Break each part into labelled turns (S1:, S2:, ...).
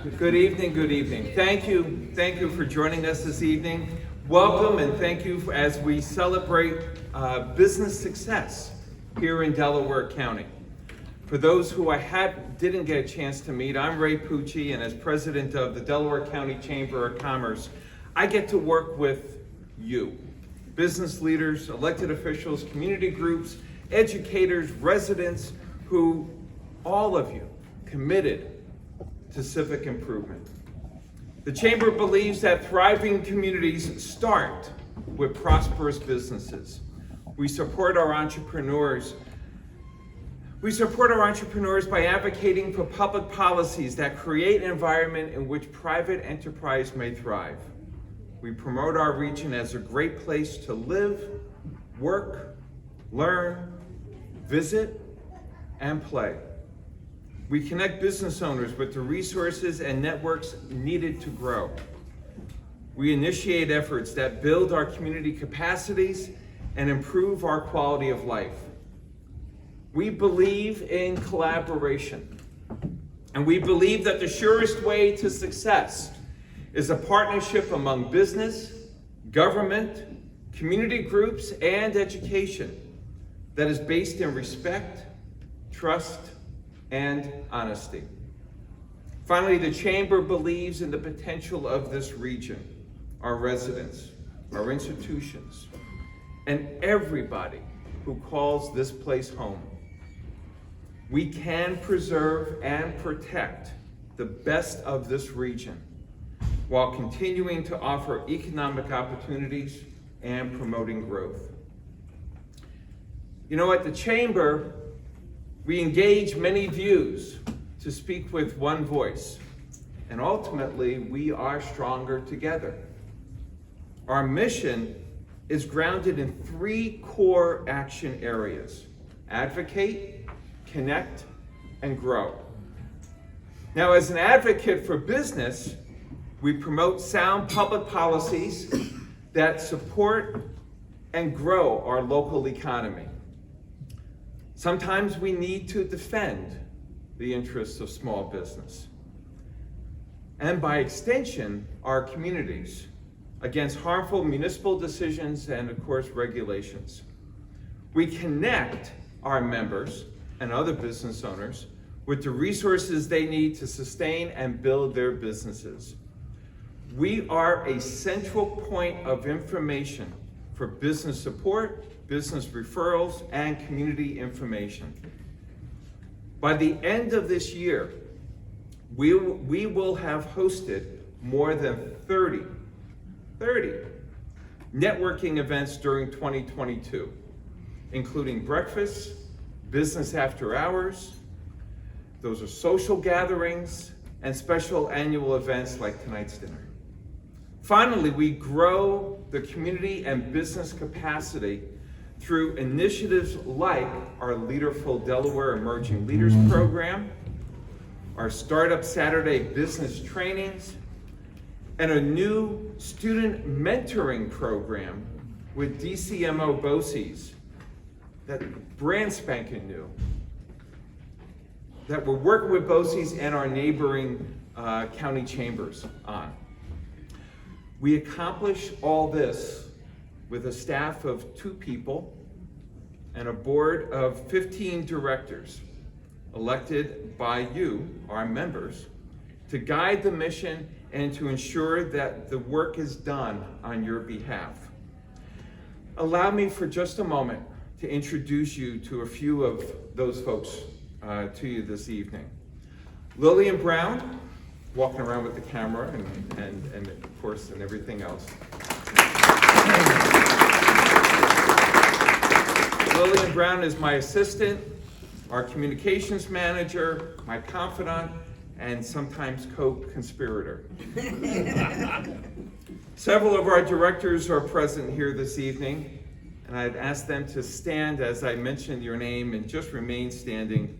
S1: Good evening, good evening. Thank you for joining us this evening. Welcome and thank you as we celebrate business success here in Delaware County. For those who I didn't get a chance to meet, I'm Ray Pucci, and as president of the Delaware County Chamber of Commerce, I get to work with you, business leaders, elected officials, community groups, educators, residents, who, all of you, committed to civic improvement. The Chamber believes that thriving communities start with prosperous businesses. We support our entrepreneurs. By advocating for public policies that create an environment in which private enterprise may thrive. We promote our region as a great place to live, work, learn, visit, and play. We connect business owners with the resources and networks needed to grow. We initiate efforts that build our community capacities and improve our quality of life. We believe in collaboration, and we believe that the surest way to success is a partnership among business, government, community groups, and education that is based in respect, trust, and honesty. Finally, the Chamber believes in the potential of this region, our residents, our institutions, and everybody who calls this place home. We can preserve and protect the best of this region while continuing to offer economic opportunities and promoting growth. You know, at the Chamber, we engage many views to speak with one voice, and ultimately, we are stronger together. Our mission is grounded in 3 core action areas: advocate, connect, and grow. Now, as an advocate for business, we promote sound public policies that support and grow our local economy. Sometimes we need to defend the interests of small business, and by extension, our communities, against harmful municipal decisions and, of course, regulations. We connect our members and other business owners with the resources they need to sustain and build their businesses. We are a central point of information for business support, business referrals, and community information. By the end of this year, we will have hosted more than 30 networking events during 2022, including breakfasts, business after hours, those are social gatherings, and special annual events like tonight's dinner. Finally, we grow the community and business capacity through initiatives like our Leaderful Delaware Emerging Leaders Program, our Startup Saturday business trainings, and a new student mentoring program with DCMO BOCES, that brand spanking new, that we're working with BOCES and our neighboring county chambers on. We accomplish all this with a staff of 2 people and a board of 15 directors elected by you, our members, to guide the mission and to ensure that the work is done on your behalf. Allow me for just a moment to introduce you to a few of those folks to you this evening. Lillian Brown, walking around with the camera and of course, and everything else. Lillian Brown is my assistant, our communications manager, my confidant, and sometimes co-conspirator. Several of our directors are present here this evening, and I'd ask them to stand as I mention your name and just remain standing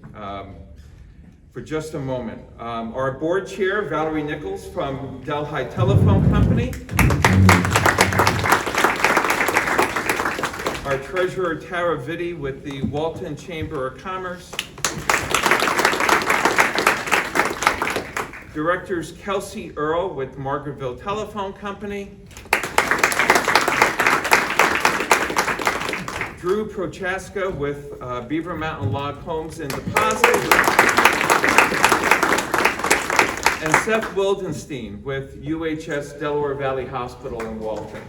S1: for just a moment. Our board chair, Valerie Nichols from Delhi Telephone Company. Our treasurer, Tara Vitti with the Walton Chamber of Commerce. Directors Kelsey Earl with Margaretville Telephone Company. Drew Prochaska with Beaver Mountain Log Homes and Deposit. And Seth Wildenstein with UHS Delaware Valley Hospital in Walton.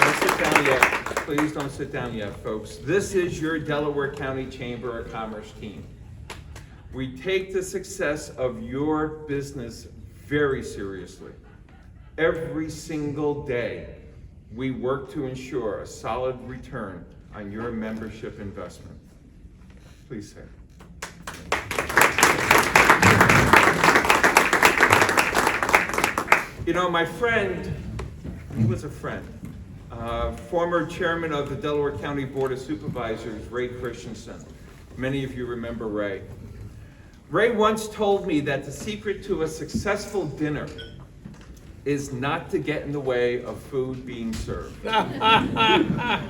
S1: Don't sit down yet. Please don't sit down yet, folks. This is your Delaware County Chamber of Commerce team. We take the success of your business very seriously. Every single day, we work to ensure a solid return on your membership investment. Please sit. You know, my friend, he was a friend, former chairman of the Delaware County Board of Supervisors, Ray Christensen. Many of you remember Ray. Ray once told me that the secret to a successful dinner is not to get in the way of food being served. I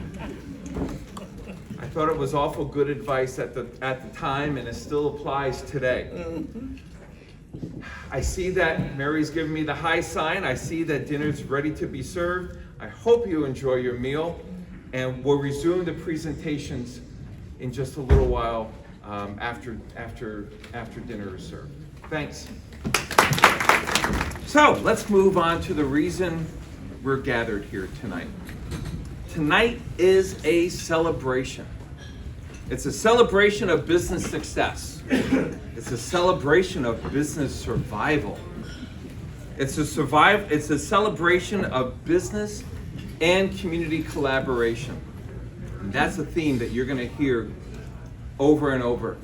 S1: thought it was awful good advice at the time, and it still applies today. I see that Mary's giving me the high sign. I see that dinner's ready to be served. I hope you enjoy your meal, and we'll resume the presentations in just a little while after dinner is served. Thanks. So let's move on to the reason we're gathered here tonight. Tonight is a celebration. It's a celebration of business success. It's a celebration of business survival. It's a celebration of business and community collaboration. And that's a theme that you're going to hear over and over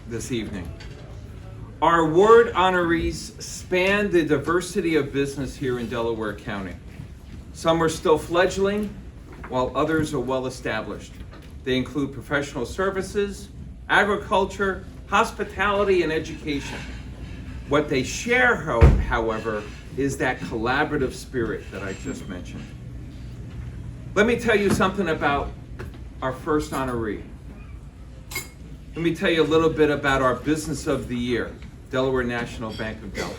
S1: this evening. Our award honorees span the diversity of business here in Delaware County. Some are still fledgling, while others are well established. They include professional services, agriculture, hospitality, and education. What they share, however, is that collaborative spirit that I just mentioned. Let me tell you something about our first honoree. Let me tell you a little bit about our Business of the Year, Delaware National Bank of Delhi.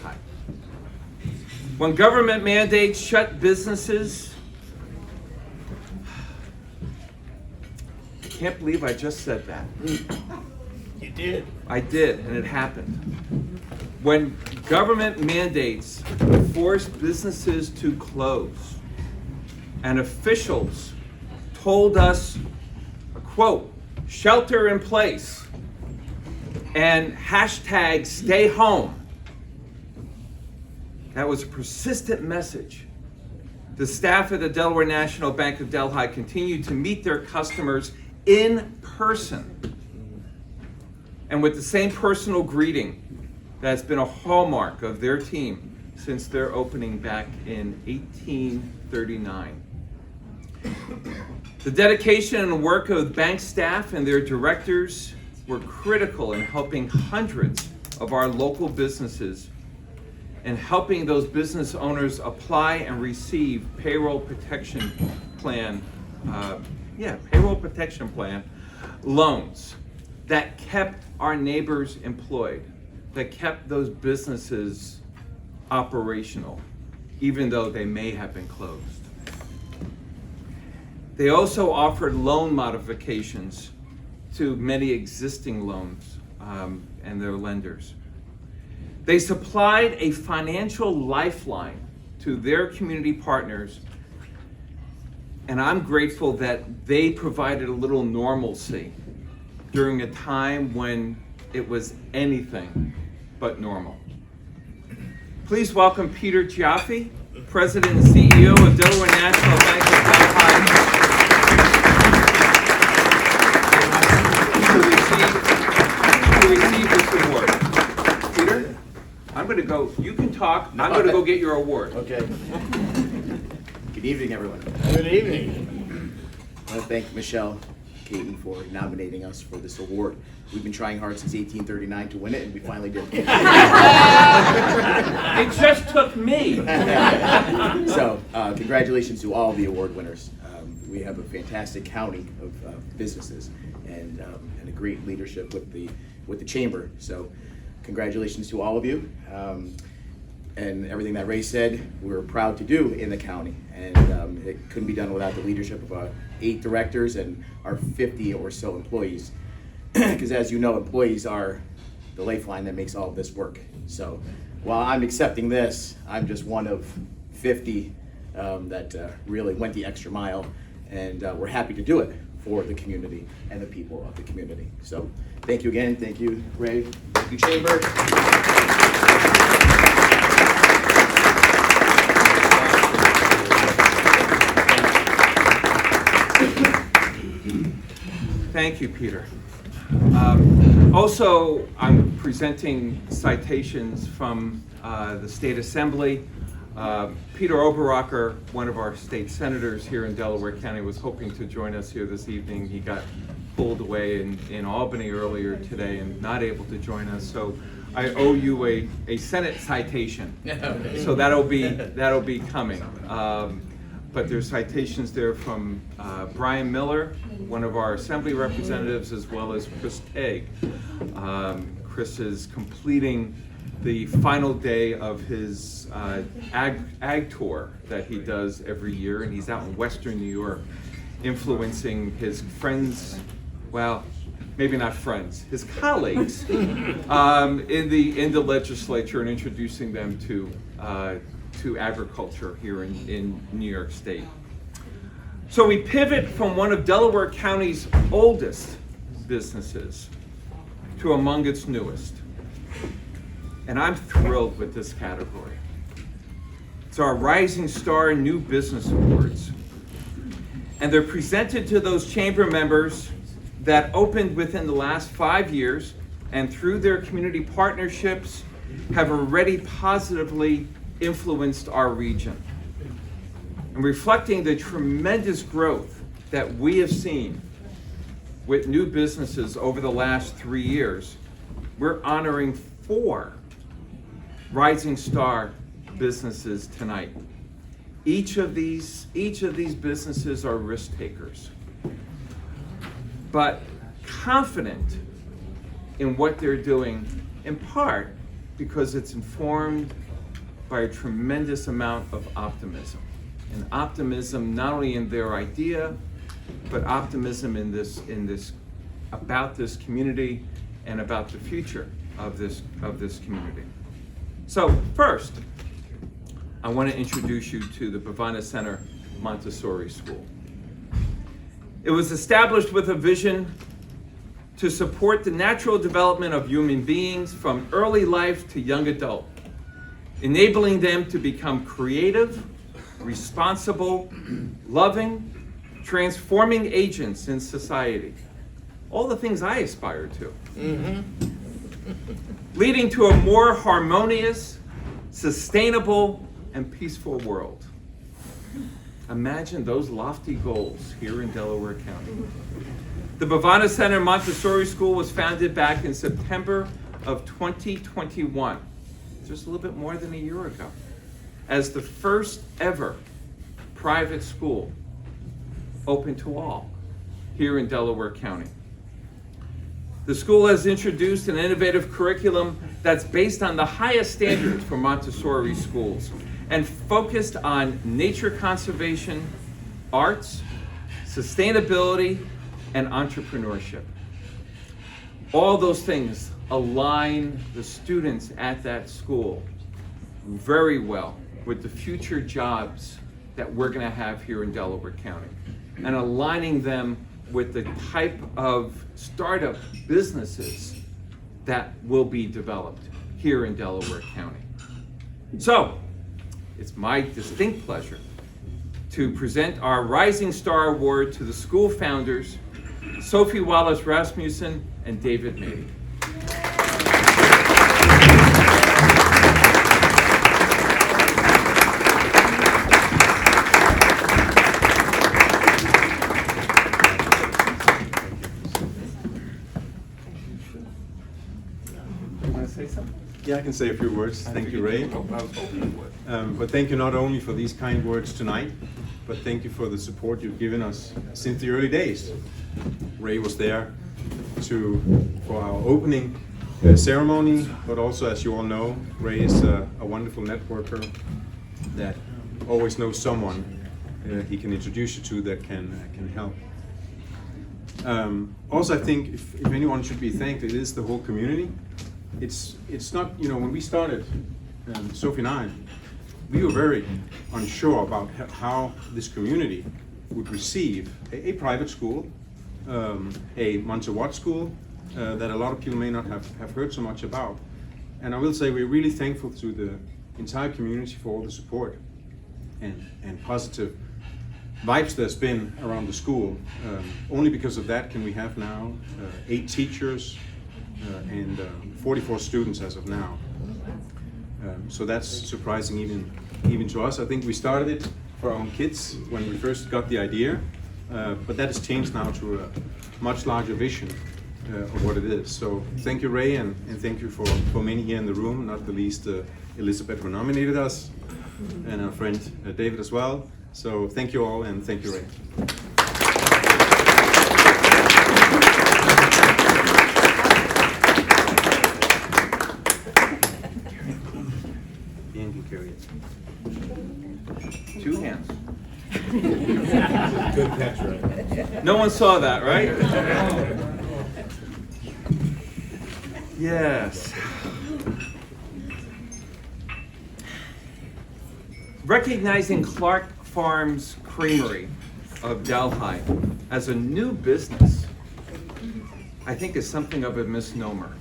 S1: When government mandates shut businesses, I can't believe I just said that.
S2: You did.
S1: I did, and it happened. When government mandates force businesses to close, and officials told us, quote, shelter in place, and hashtag stay home. That was a persistent message. The staff at the Delaware National Bank of Delhi continued to meet their customers in person and with the same personal greeting that's been a hallmark of their team since their opening back in 1839. The dedication and work of bank staff and their directors were critical in helping hundreds of our local businesses and helping those business owners apply and receive payroll protection plan loans that kept our neighbors employed, that kept those businesses operational, even though they may have been closed. They also offered loan modifications to many existing loans and their lenders. They supplied a financial lifeline to their community partners, and I'm grateful that they provided a little normalcy during a time when it was anything but normal. Please welcome Peter Giaffi, President and CEO of Delaware National Bank of Delhi, to receive this award. Peter, I'm going to go, you can talk, I'm going to go get your award.
S3: Okay. Good evening, everyone.
S2: Good evening.
S3: I want to thank Michelle Caton for nominating us for this award. We've been trying hard since 1839 to win it, and we finally did.
S1: It just took me.
S3: So, congratulations to all the award winners. We have a fantastic county of businesses, and a great leadership with the chamber. So congratulations to all of you. And everything that Ray said, we're proud to do in the county. And it couldn't be done without the leadership of our 8 directors and our 50 or so employees. Because as you know, employees are the lifeline that makes all of this work. So while I'm accepting this, I'm just one of 50 that really went the extra mile. And we're happy to do it for the community and the people of the community. So thank you again. Thank you, Ray. Thank you, Chamber.
S1: Thank you, Peter. Also, I'm presenting citations from the State Assembly. Peter Oberacher, one of our state senators here in Delaware County, was hoping to join us here this evening. He got pulled away in Albany earlier today and not able to join us. So I owe you a Senate citation. So that'll be coming. But there's citations there from Brian Miller, one of our Assembly representatives, as well as Chris Tegg. Chris is completing the final day of his ag tour that he does every year, and he's out in Western New York influencing his friends, well, maybe not friends, his colleagues in the legislature, and introducing them to agriculture here in New York State. So we pivot from one of Delaware County's oldest businesses to among its newest. And I'm thrilled with this category. It's our Rising Star New Business Awards. And they're presented to those chamber members that opened within the last 5 years and through their community partnerships have already positively influenced our region. And reflecting the tremendous growth that we have seen with new businesses over the last 3 years, we're honoring 4 Rising Star businesses tonight. Each of these businesses are risk takers, but confident in what they're doing, in part because it's informed by a tremendous amount of optimism. And optimism not only in their idea, but optimism in this about this community and about the future of this community. So first, I want to introduce you to the Bovina Center Montessori School. It was established with a vision to support the natural development of human beings from early life to young adult, enabling them to become creative, responsible, loving, transforming agents in society. All the things I aspire to. Leading to a more harmonious, sustainable, and peaceful world. Imagine those lofty goals here in Delaware County. The Bovina Center Montessori School was founded back in September of 2021, just a little bit more than a year ago, as the first ever private school open to all here in Delaware County. The school has introduced an innovative curriculum that's based on the highest standards for Montessori schools and focused on nature conservation, arts, sustainability, and entrepreneurship. All those things align the students at that school very well with the future jobs that we're going to have here in Delaware County, and aligning them with the type of startup businesses that will be developed here in Delaware County. So, it's my distinct pleasure to present our Rising Star Award to the school founders, Sophie Wallace Rasmussen and David Mady.
S4: Yeah, I can say a few words. Thank you, Ray. But thank you not only for these kind words tonight, but thank you for the support you've given us since the early days. Ray was there for our opening ceremony, but also, as you all know, Ray is a wonderful networker that always knows someone he can introduce you to that can help. Also, I think if anyone should be thanked, it is the whole community. It's not, when we started, Sophie and I, we were very unsure about how this community would receive a private school, a Montessori school that a lot of people may not have heard so much about. And I will say we're really thankful to the entire community for all the support and positive vibes there's been around the school. Only because of that can we have now 8 teachers and 44 students as of now. So that's surprising even to us. I think we started it for our own kids when we first got the idea, but that has changed now to a much larger vision of what it is. So thank you, Ray, and thank you for many here in the room, not the least Elizabeth, who nominated us, and our friend David as well. So thank you all, and thank you, Ray. Dan can carry it.
S1: 2 hands.
S2: Good catch, right?
S1: No one saw that, right? Yes. Recognizing Clark Farms Creamery of Delhi as a new business, I think, is something of a misnomer.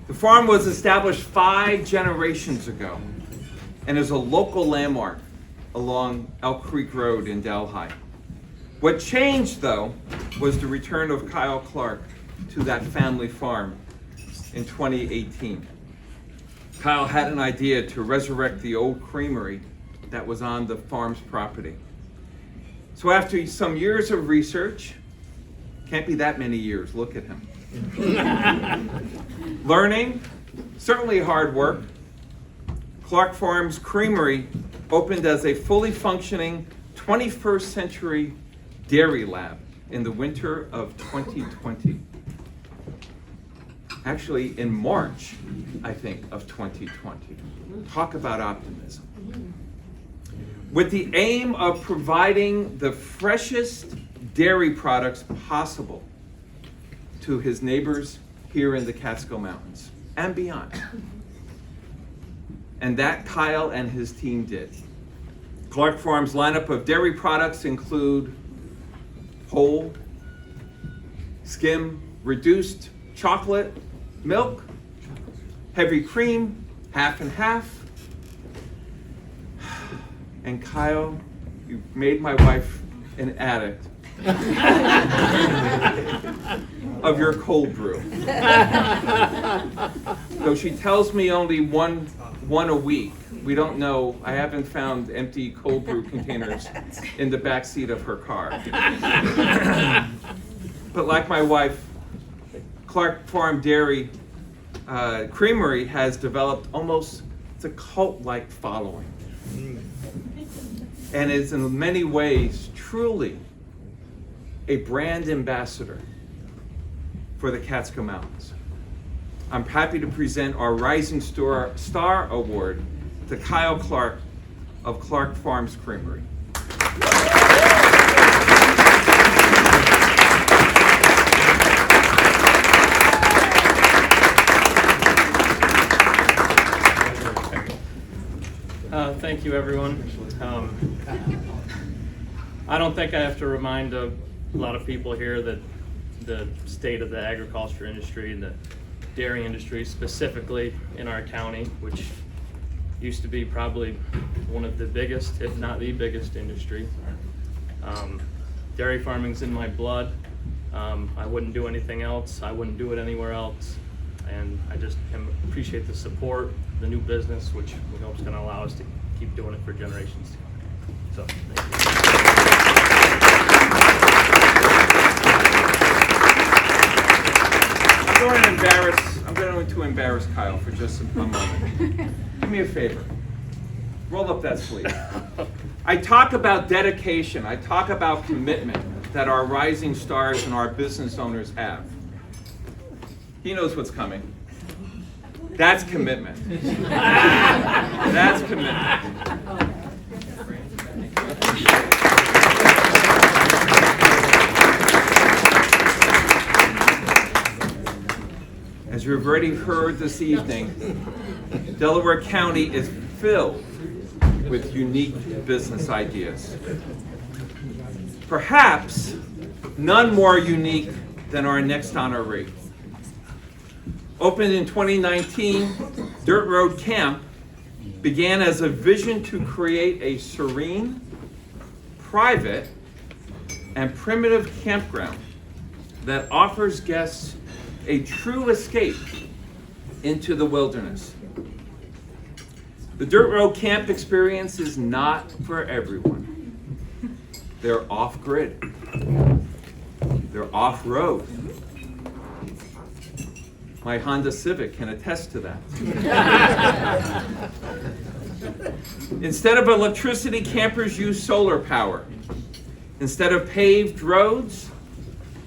S1: The farm was established 5 generations ago and is a local landmark along Elk Creek Road in Delhi. What changed, though, was the return of Kyle Clark to that family farm in 2018. Kyle had an idea to resurrect the old creamery that was on the farm's property. So after some years of research, can't be that many years, look at him. Learning, certainly hard work, Clark Farms Creamery opened as a fully functioning 21st century dairy lab in the winter of 2020. Actually, in March, I think, of 2020. Talk about optimism. With the aim of providing the freshest dairy products possible to his neighbors here in the Catskill Mountains and beyond. And that Kyle and his team did. Clark Farms' lineup of dairy products include whole, skim, reduced chocolate, milk, heavy cream, half and half. And Kyle, you made my wife an addict of your cold brew. Though she tells me only one a week. We don't know. I haven't found empty cold brew containers in the back seat of her car. But like my wife, Clark Farm Dairy Creamery has developed almost a cult-like following. And is in many ways truly a brand ambassador for the Catskill Mountains. I'm happy to present our Rising Star Award to Kyle Clark of Clark Farms Creamery.
S5: Thank you, everyone. I don't think I have to remind a lot of people here that the state of the agriculture industry and the dairy industry specifically in our county, which used to be probably one of the biggest, if not the biggest industry. Dairy farming's in my blood. I wouldn't do anything else. I wouldn't do it anywhere else. And I just appreciate the support, the new business, which we hope is going to allow us to keep doing it for generations to come. So, thank you.
S1: I'm going to embarrass Kyle for just a moment. Do me a favor. Roll up that sleeve. I talk about dedication. I talk about commitment. that our rising stars and our business owners have. He knows what's coming. That's commitment. That's commitment. As you've already heard this evening, Delaware County is filled with unique business ideas. Perhaps none more unique than our next honoree. Opened in 2019, Dirt Road Camp began as a vision to create a serene, private, and primitive campground that offers guests a true escape into the wilderness. The Dirt Road Camp experience is not for everyone. They're off-grid. They're off-road. My Honda Civic can attest to that. Instead of electricity, campers use solar power. Instead of paved roads,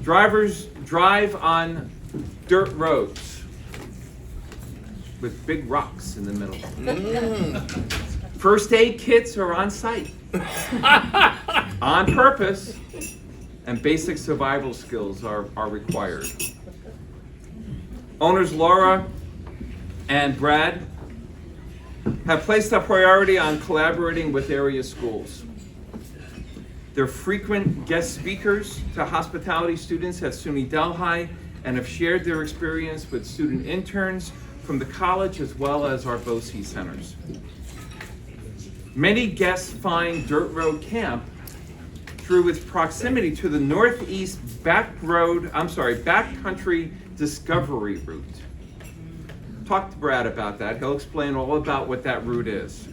S1: drivers drive on dirt roads with big rocks in the middle. First aid kits are on site, on purpose, and basic survival skills are required. Owners Laura and Brad have placed a priority on collaborating with area schools. They're frequent guest speakers to hospitality students at SUNY Delhi and have shared their experience with student interns from the college as well as our BOCES centers. Many guests find Dirt Road Camp through its proximity to the Northeast Backcountry Discovery Route. Talk to Brad about that. He'll explain all about what that route is.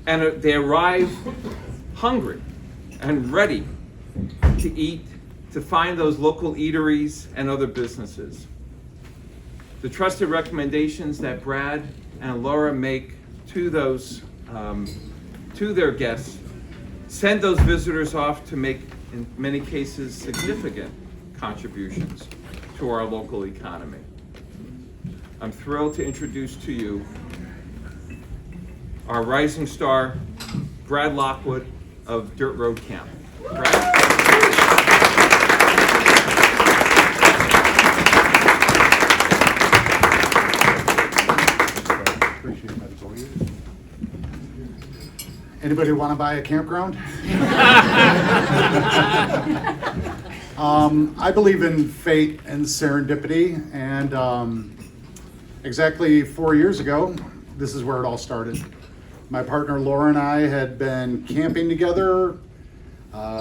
S1: And they arrive hungry and ready to eat, to find those local eateries and other businesses. The trusted recommendations that Brad and Laura make to those, to their guests, send those visitors off to make, in many cases, significant contributions to our local economy. I'm thrilled to introduce to you our rising star, Brad Lockwood of Dirt Road Camp. Brad?
S6: Anybody want to buy a campground? I believe in fate and serendipity, and exactly 4 years ago, this is where it all started. My partner Laura and I had been camping together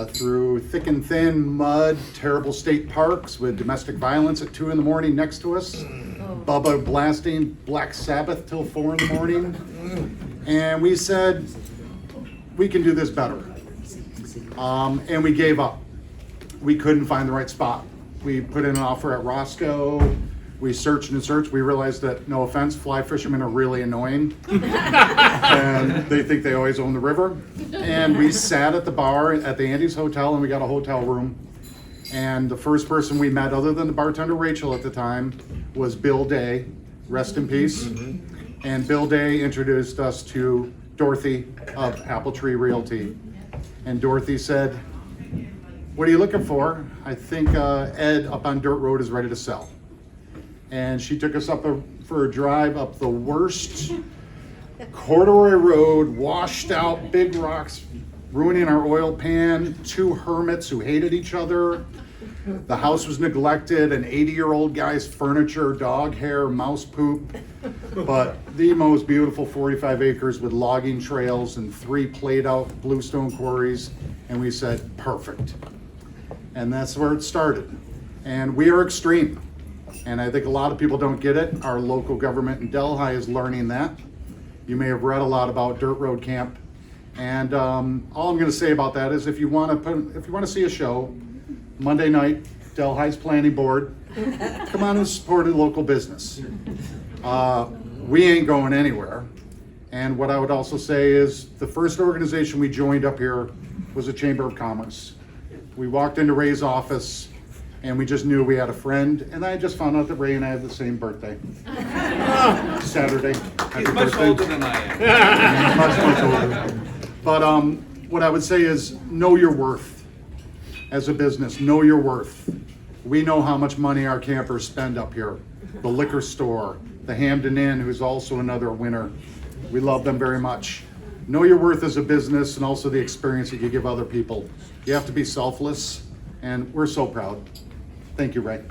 S6: through thick and thin mud, terrible state parks with domestic violence at 2 a.m. next to us, Bubba blasting Black Sabbath till 4 a.m. And we said, we can do this better. And we gave up. We couldn't find the right spot. We put in an offer at Roscoe. We searched and searched. We realized that, no offense, fly fishermen are really annoying. And they think they always own the river. And we sat at the bar at the Andy's Hotel, and we got a hotel room. And the first person we met, other than the bartender Rachel at the time, was Bill Day, rest in peace. And Bill Day introduced us to Dorothy of Apple Tree Realty. And Dorothy said, "What are you looking for? I think Ed up on Dirt Road is ready to sell." And she took us up for a drive up the worst corduroy road, washed out, big rocks, ruining our oil pan, 2 hermits who hated each other. The house was neglected, an 80-year-old guy's furniture, dog hair, mouse poop, but the most beautiful 45 acres with logging trails and 3 played out bluestone quarries. And we said, perfect. And that's where it started. And we are extreme. And I think a lot of people don't get it. Our local government in Delhi is learning that. You may have read a lot about Dirt Road Camp. And all I'm going to say about that is if you want to see a show, Monday night, Delhi's Planning Board, come on and support a local business. We ain't going anywhere. And what I would also say is the first organization we joined up here was a Chamber of Commerce. We walked into Ray's office and we just knew we had a friend, and I just found out that Ray and I have the same birthday. Saturday. Happy
S1: He's much
S6: birthday.
S1: older than I am.
S6: Much older. But what I would say is know your worth. As a business, know your worth. We know how much money our campers spend up here. The liquor store, the Hamden Inn, who's also another winner. We love them very much. Know your worth as a business and also the experience that you give other people. You have to be selfless, and we're so proud. Thank you, Ray.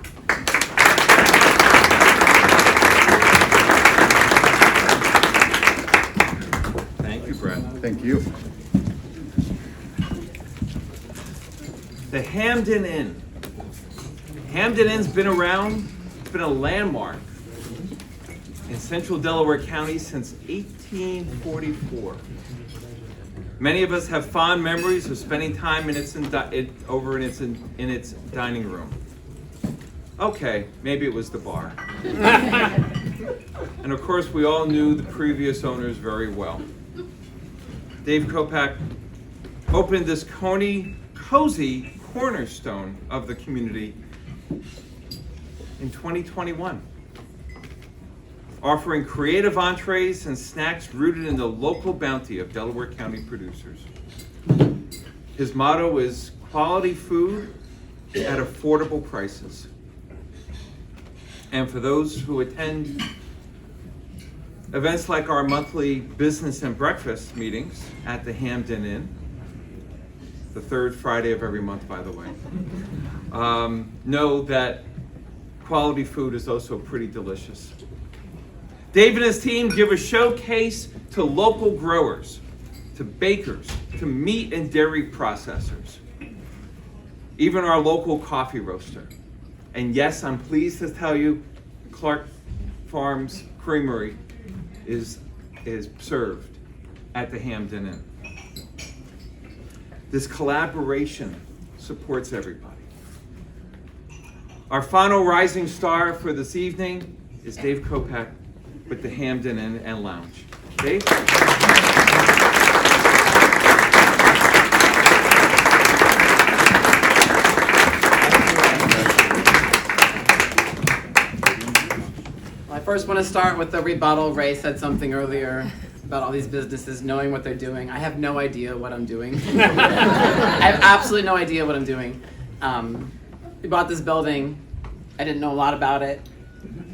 S1: Thank you, Brett.
S6: Thank you.
S1: The Hamden Inn. Hamden Inn's been around, it's been a landmark in central Delaware County since 1844. Many of us have fond memories of spending time in its dining room. Okay, maybe it was the bar. And of course, we all knew the previous owners very well. Dave Kopak opened this cozy cornerstone of the community in 2021, offering creative entrees and snacks rooted in the local bounty of Delaware County producers. His motto is quality food at affordable prices. And for those who attend events like our monthly business and breakfast meetings at the Hamden Inn, the third Friday of every month, by the way, know that quality food is also pretty delicious. Dave and his team give a showcase to local growers, to bakers, to meat and dairy processors, even our local coffee roaster. And yes, I'm pleased to tell you, Clark Farms Creamery is served at the Hamden Inn. This collaboration supports everybody. Our final rising star for this evening is Dave Kopak with the Hamden Inn and Lounge. Dave?
S7: I first want to start with the rebuttal. Ray said something earlier about all these businesses knowing what they're doing. I have no idea what I'm doing. I have absolutely no idea what I'm doing. We bought this building. I didn't know a lot about it.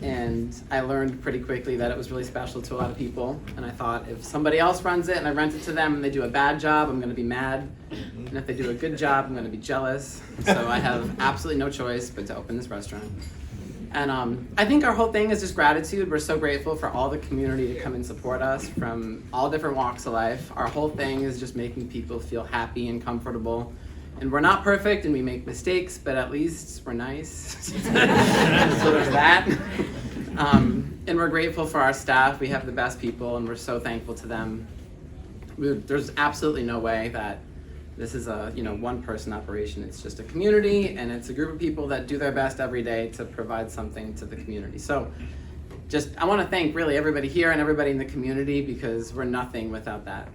S7: And I learned pretty quickly that it was really special to a lot of people. And I thought, if somebody else runs it and I rent it to them and they do a bad job, I'm going to be mad. And if they do a good job, I'm going to be jealous. So I have absolutely no choice but to open this restaurant. And I think our whole thing is just gratitude. We're so grateful for all the community to come and support us from all different walks of life. Our whole thing is just making people feel happy and comfortable. And we're not perfect and we make mistakes, but at least we're nice. So there's that. And we're grateful for our staff. We have the best people and we're so thankful to them. There's absolutely no way that this is a one-person operation. It's just a community, and it's a group of people that do their best every day to provide something to the community. So I want to thank really everybody here and everybody in the community, because we're nothing without that.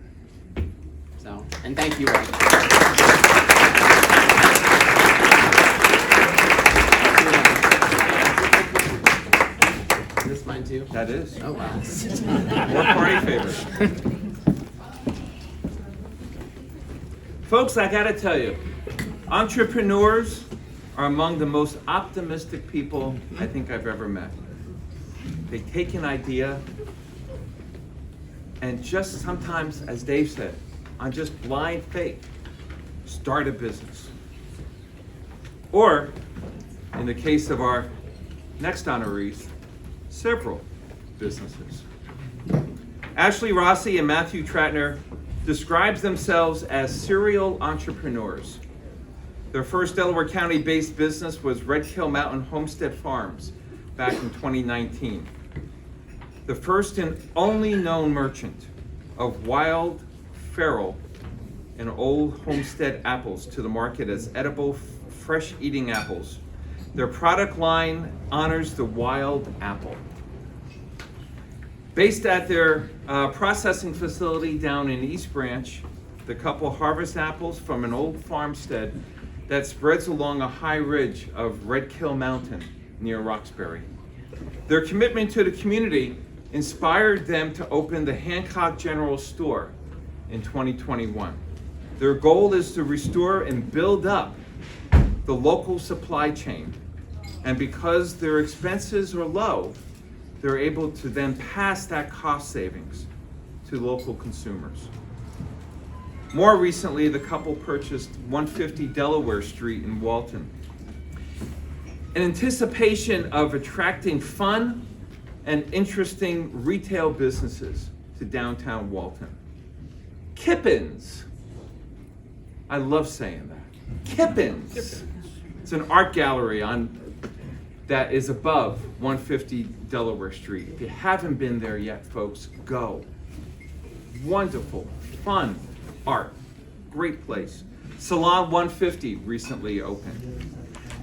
S7: So, and thank you all. Is this mine too?
S1: That is.
S7: Oh, wow.
S1: More party favors. Folks, I gotta tell you, entrepreneurs are among the most optimistic people I think I've ever met. They take an idea and just sometimes, as Dave said, on just blind faith, start a business. Or, in the case of our next honorees, several businesses. Ashley Rossi and Matthew Trattner describes themselves as serial entrepreneurs. Their first Delaware County-based business was Red Kill Mountain Homestead Farms back in 2019. The first and only known merchant of wild, feral, and old homestead apples to the market as edible, fresh-eating apples. Their product line honors the wild apple. Based at their processing facility down in East Branch, the couple harvests apples from an old farmstead that spreads along a high ridge of Red Kill Mountain near Roxbury. Their commitment to the community inspired them to open the Hancock General Store in 2021. Their goal is to restore and build up the local supply chain. And because their expenses are low, they're able to then pass that cost savings to local consumers. More recently, the couple purchased 150 Delaware Street in Walton in anticipation of attracting fun and interesting retail businesses to downtown Walton. Kippins. I love saying that. Kippins. It's an art gallery that is above 150 Delaware Street. If you haven't been there yet, folks, go. Wonderful, fun art, great place. Salon 150 recently opened,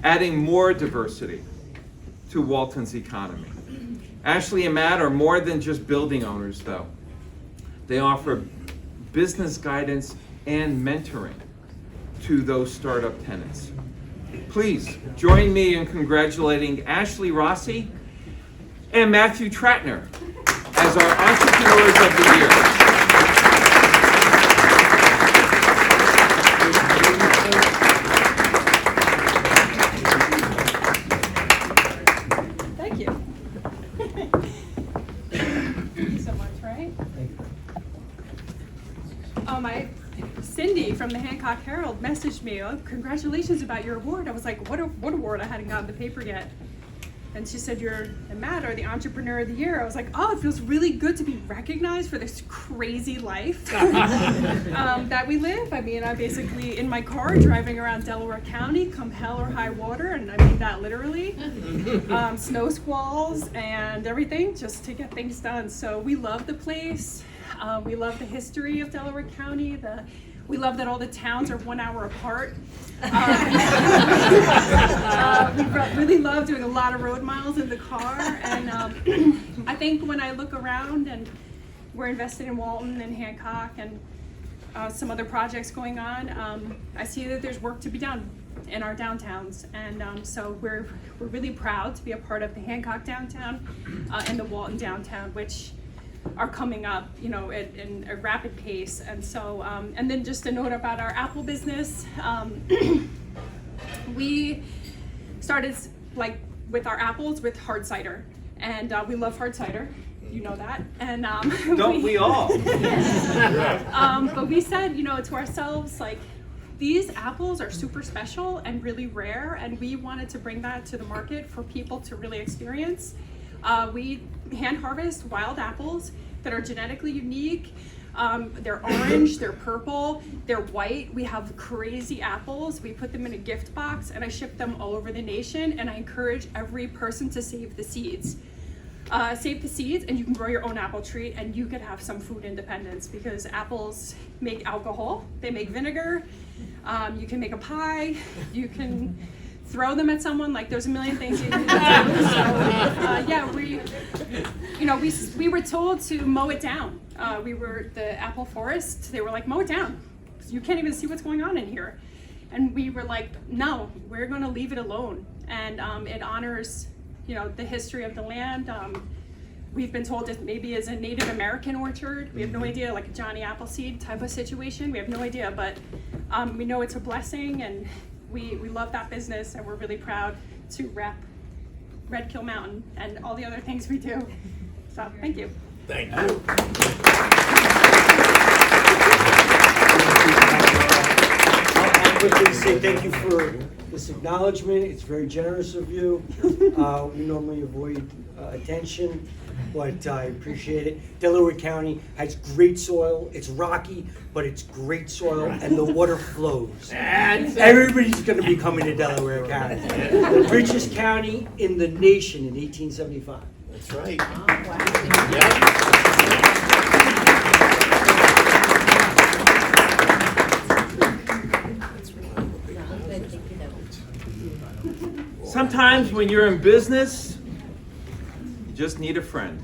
S1: adding more diversity to Walton's economy. Ashley and Matt are more than just building owners, though. They offer business guidance and mentoring to those startup tenants. Please join me in congratulating Ashley Rossi and Matthew Trattner as our Entrepreneurs of the Year.
S8: Thank you. Thank you so much, right? Cindy from the Hancock Herald messaged me, "Oh, congratulations about your award." I was like, what award? I hadn't gotten the paper yet. And she said, "You're and Matt are the Entrepreneur of the Year." I was like, oh, it feels really good to be recognized for this crazy life that we live. I mean, I'm basically in my car driving around Delaware County, come hell or high water, and I mean that literally. Snow squalls and everything, just to get things done. So we love the place. We love the history of Delaware County. We love that all the towns are 1 hour apart. We really love doing a lot of road miles in the car. And I think when I look around, and we're invested in Walton and Hancock and some other projects going on, I see that there's work to be done in our downtowns. And so we're really proud to be a part of the Hancock downtown and the Walton downtown, which are coming up, in a rapid pace. And so, and then just a note about our apple business. We started with our apples with hard cider, and we love hard cider. You know that. And
S1: Don't we all?
S8: But we said, to ourselves, these apples are super special and really rare, and we wanted to bring that to the market for people to really experience. We hand harvest wild apples that are genetically unique. They're orange, they're purple, they're white. We have crazy apples. We put them in a gift box, and I ship them all over the nation, and I encourage every person to save the seeds. Save the seeds, and you can grow your own apple tree, and you could have some food independence, because apples make alcohol, they make vinegar, you can make a pie, you can throw them at someone, there's a million things you can do. So we were told to mow it down. We were the apple forest. They were like, mow it down. You can't even see what's going on in here. And we were like, no, we're going to leave it alone. And it honors, the history of the land. We've been told it maybe is a Native American orchard. We have no idea, like a Johnny Appleseed type of situation. We have no idea, but we know it's a blessing, and we love that business, and we're really proud to rep Red Kill Mountain and all the other things we do. So, thank you.
S2: Thank you.
S9: I'll quickly say thank you for this acknowledgement. It's very generous of you. We normally avoid attention, but I appreciate it. Delaware County has great soil. It's rocky, but it's great soil, and the water flows. Everybody's going to be coming to Delaware County. The richest county in the nation in 1875.
S2: That's right.
S1: Sometimes when you're in business, you just need a friend.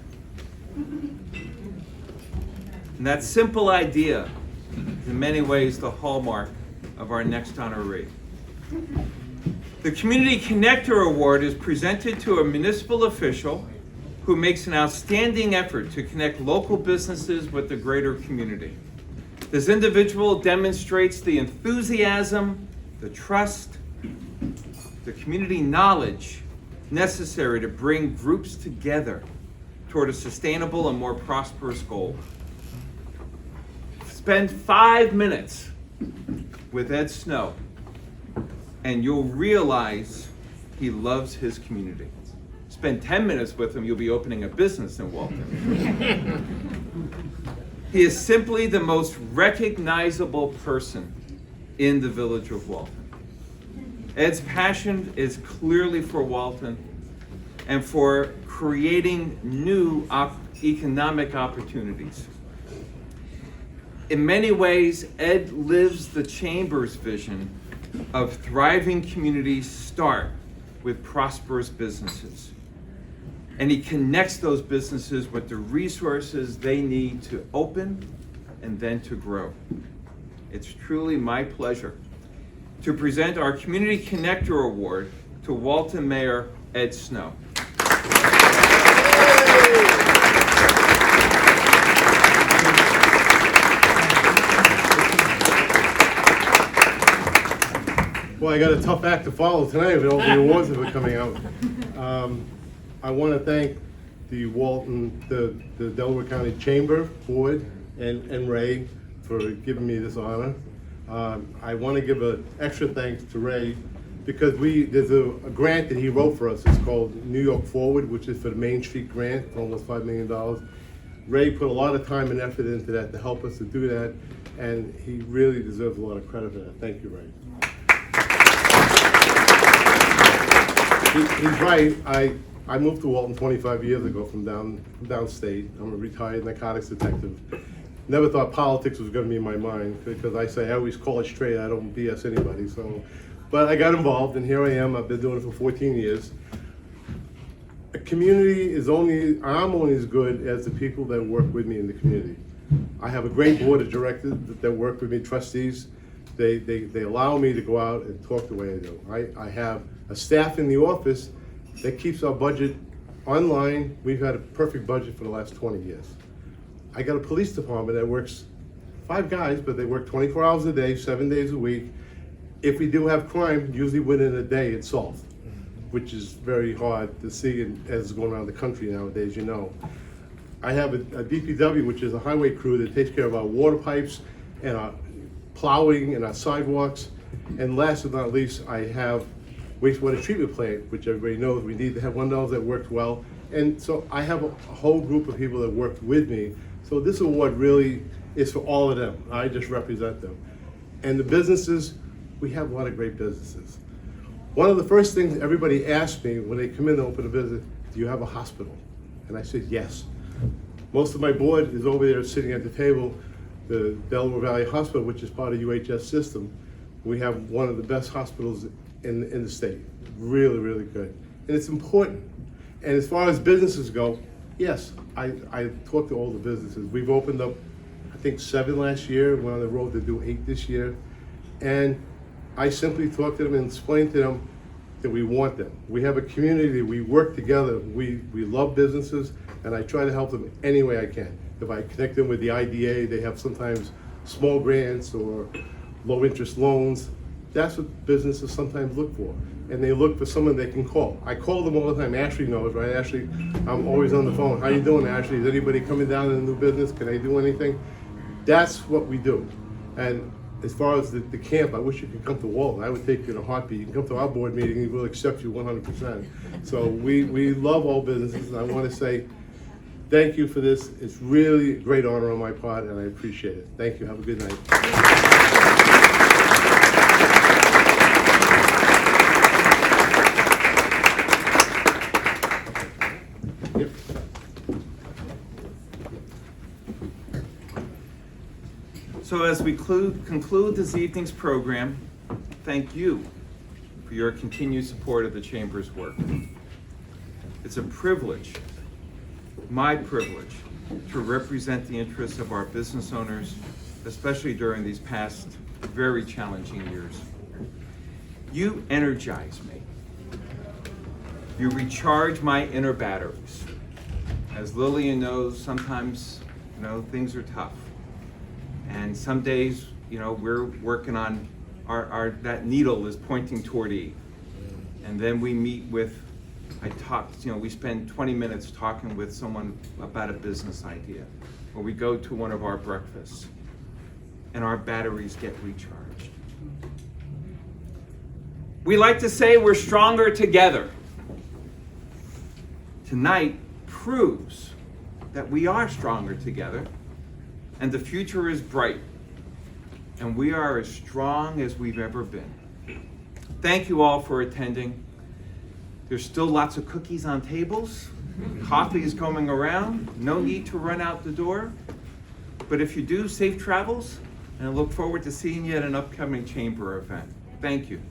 S1: And that simple idea is in many ways the hallmark of our next honoree. The Community Connector Award is presented to a municipal official who makes an outstanding effort to connect local businesses with the greater community. This individual demonstrates the enthusiasm, the trust, the community knowledge necessary to bring groups together toward a sustainable and more prosperous goal. Spend 5 minutes with Ed Snow, and you'll realize he loves his community. Spend 10 minutes with him, you'll be opening a business in Walton. He is simply the most recognizable person in the village of Walton. Ed's passion is clearly for Walton and for creating new economic opportunities. In many ways, Ed lives the Chamber's vision of thriving communities start with prosperous businesses. And he connects those businesses with the resources they need to open and then to grow. It's truly my pleasure to present our Community Connector Award to Walton Mayor Ed Snow.
S10: Well, I got a tough act to follow tonight with all the awards that were coming out. I want to thank the Walton, the Delaware County Chamber Board and Ray for giving me this honor. I want to give an extra thanks to Ray because there's a grant that he wrote for us. It's called New York Forward, which is for the Main Street grant, for almost $5 million. Ray put a lot of time and effort into that to help us to do that, and he really deserves a lot of credit for that. Thank you, Ray. He's right. I moved to Walton 25 years ago from downstate. I'm a retired narcotics detective. Never thought politics was going to be in my mind because I always call it straight. I don't BS anybody. But I got involved, and here I am. I've been doing it for 14 years. A community I'm only as good as the people that work with me in the community. I have a great board of directors that work with me, trustees. They allow me to go out and talk the way I do. I have a staff in the office that keeps our budget online. We've had a perfect budget for the last 20 years. I got a police department that works 5 guys, but they work 24 hours a day, 7 days a week. If we do have crime, usually within a day it's solved, which is very hard to see as it's going around the country nowadays, you know. I have a DPW, which is a highway crew that takes care of our water pipes and our plowing and our sidewalks. And last but not least, I have wastewater treatment plant, which everybody knows we need to have one of those that works well. And so I have a whole group of people that work with me. So this award really is for all of them. I just represent them. And the businesses, we have a lot of great businesses. One of the first things everybody asks me when they come in to open a business, do you have a hospital? And I said, yes. Most of my board is over there sitting at the table, the Delaware Valley Hospital, which is part of UHS system. We have one of the best hospitals in the state. Really, really good. And it's important. And as far as businesses go, yes, I talk to all the businesses. We've opened up, I think 7 last year. We're on the road to do 8 this year. And I simply talk to them and explain to them that we want them. We have a community, we work together, we love businesses, and I try to help them any way I can. If I connect them with the IDA, they have sometimes small grants or low interest loans. That's what businesses sometimes look for. And they look for someone they can call. I call them all the time. Ashley knows, right? Ashley, I'm always on the phone. How you doing, Ashley? Is anybody coming down in a new business? Can I do anything? That's what we do. And as far as the camp, I wish you could come to Walton. I would take you in a heartbeat. You can come to our board meeting, and we'll accept you 100%. So we love all businesses, and I want to say thank you for this. It's really a great honor on my part, and I appreciate it. Thank you. Have a good night.
S1: So as we conclude this evening's program, thank you for your continued support of the Chamber's work. It's a privilege, my privilege, to represent the interests of our business owners, especially during these past very challenging years. You energize me. You recharge my inner batteries. As Lillian knows, sometimes, things are tough. And some days, we're working on that needle is pointing toward E. And then we meet with, we spend 20 minutes talking with someone about a business idea. Or we go to one of our breakfasts and our batteries get recharged. We like to say we're stronger together. Tonight proves that we are stronger together and the future is bright and we are as strong as we've ever been. Thank you all for attending. There's still lots of cookies on tables. Coffee is coming around. No need to run out the door. But if you do, safe travels, and I look forward to seeing you at an upcoming chamber event. Thank you.